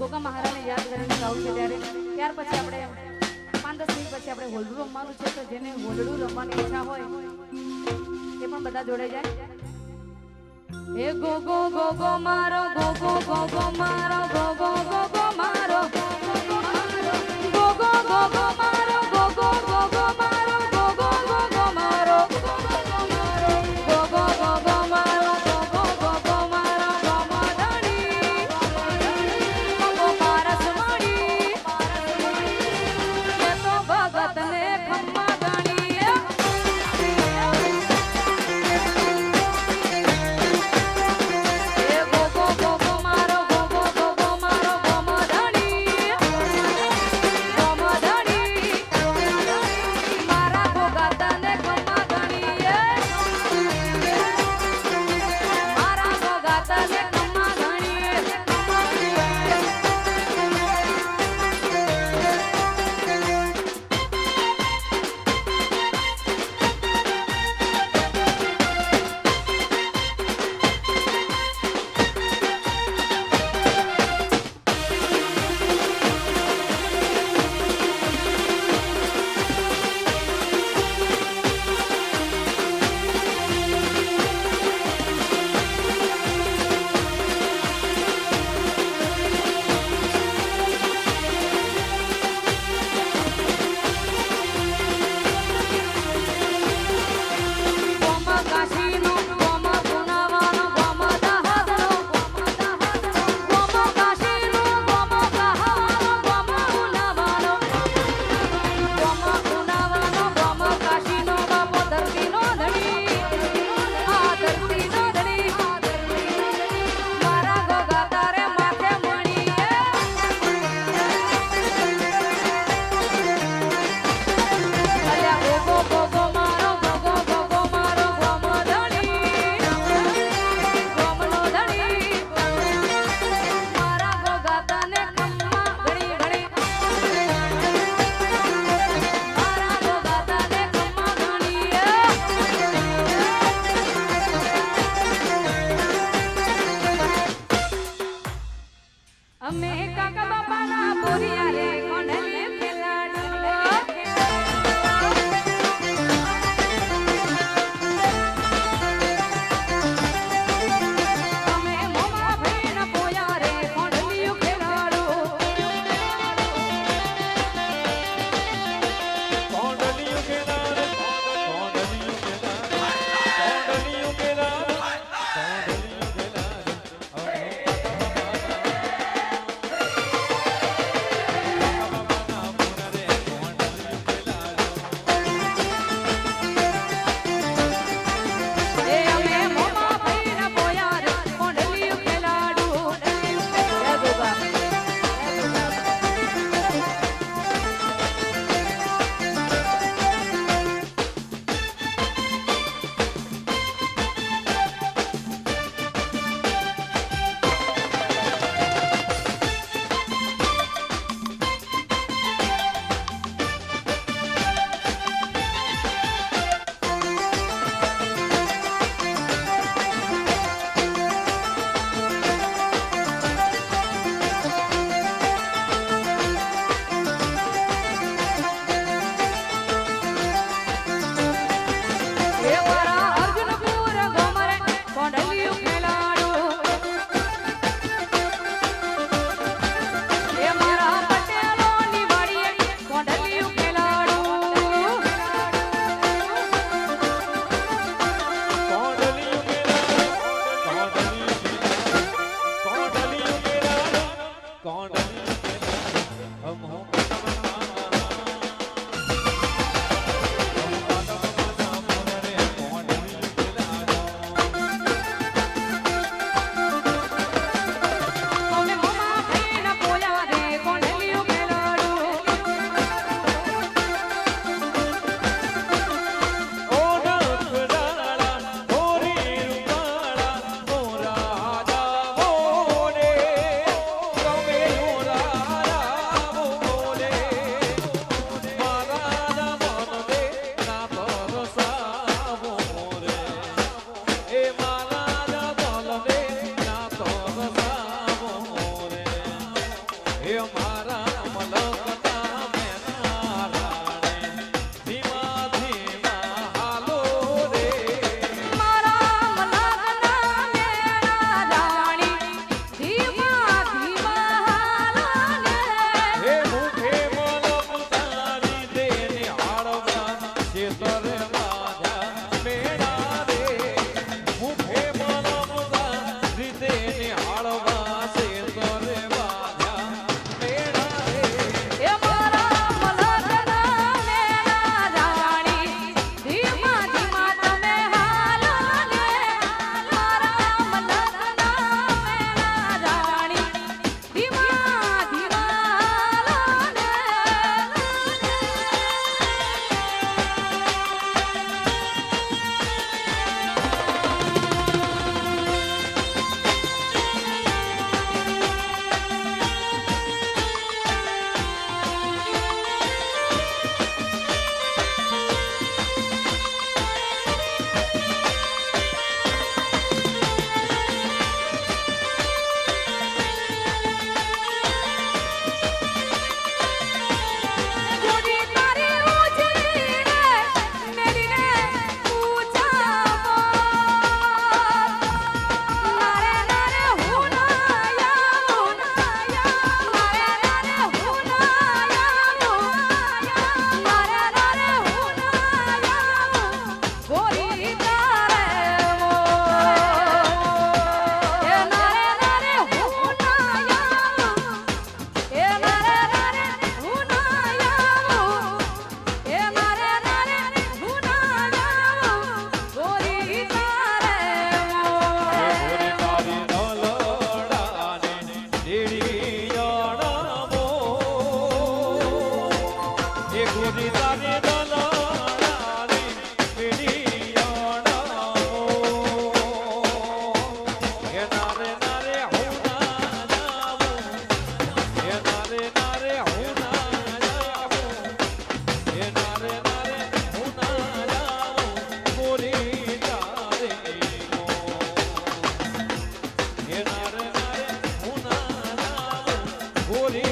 ગોગા મહારાજને યાદ કરીને ગાવું છે ત્યારે ત્યાર પછી આપણે 5-10 મિનિટ પછી આપણે હોલડું રમવાનું છે. તો જેને હોલડું રમવાની ઈચ્છા હોય એ પણ બધા જોડે જાય. એ ગોગો ગોગો મારો ગોગો ગોગો મારો ગોગો ગોગો મારો ગોગો ગોગો મારો ગોગો ગોગો મારો ગોગો ગોગો મારો ગોગો ગોગો મારો ગોગો ગોગો મારો ગોમધણી ગોગો પારસ મણી એ તો ભગતને ખમ્મા ગણી. એ ગોગો ગોગો મારો ગોગો ગોગો મારો ગોમધણી ગોમધણી મારા ભોગાતને ખમ્મા ગણી. મારા ભોગાતને ખમ્મા ગણી. ગોમ કાશીનો ગોમ પુનાવાનો ગોમ દહાનો ગોમ કાશીનો ગોમ દહાનો ગોમ પુનાવાનો ગોમ પુનાવાનો ગોમ કાશીનો બાપો ધરતીનો ધણી આ ધરતીનો ધણી મારા ગોગા તારે માથે મણી. અલ્યા ગોગો ગોગો મારો ગોગો ગોગો મારો ગોમધણી ગોમનો ધણી મારા ગોગા તને ખમ્મા ઘણી ઘણી. મારા ગોગા તને ખમ્મા ઘણી. અમે કાકા બાપાના બોરિયા રે કોંડલે ખેલાડો. અમે મોમા ભઈના પોયા રે કોંડલિયું ખેલાડો. કોંડલિયું કેનારે કોંડલિયું કેનારે કોંડલિયું કેનારે કોંડલિયું કેનારે એ મારા મલકના મેના રાણી ધીમા ધીમા હાલો રે મારા મલકના મેના રાણી ધીમા ધીમા હાલો ને હે મુખે મલક તારી દેને હાળવા ચેતરે માજા મેણા રે મુખે મલક તારી દેને હાળવા ચેતરે માજા મેણા રે એ મારા મલકના મેના રાણી ધીમા ધીમા તમે હાલો ને મારા મલકના મેના રાણી ધીમા ધીમા હાલો ને ગુડી તારી ઉજળી રે મેલીને પૂજા નારે નારે હું ના આવું નારે નારે હું ના આવું નારે નારે હું ના આવું ગોરી તારે એ નારે નારે હું ના આવું એ નારે નારે હું ના આવું એ નારે નારે હું ના આવું ગોરી તારે ગોરી તારી નલડાને દેડિયાણામો એ ગોરી તારી નલડાને દેડિયાણામો એ નારે નારે હું ના જાવું એ નારે નારે હું ના જાવું એ નારે નારે હું ના જાવું ગોરી તારી મો એ નારે નારે હું ના જાવું ગોરી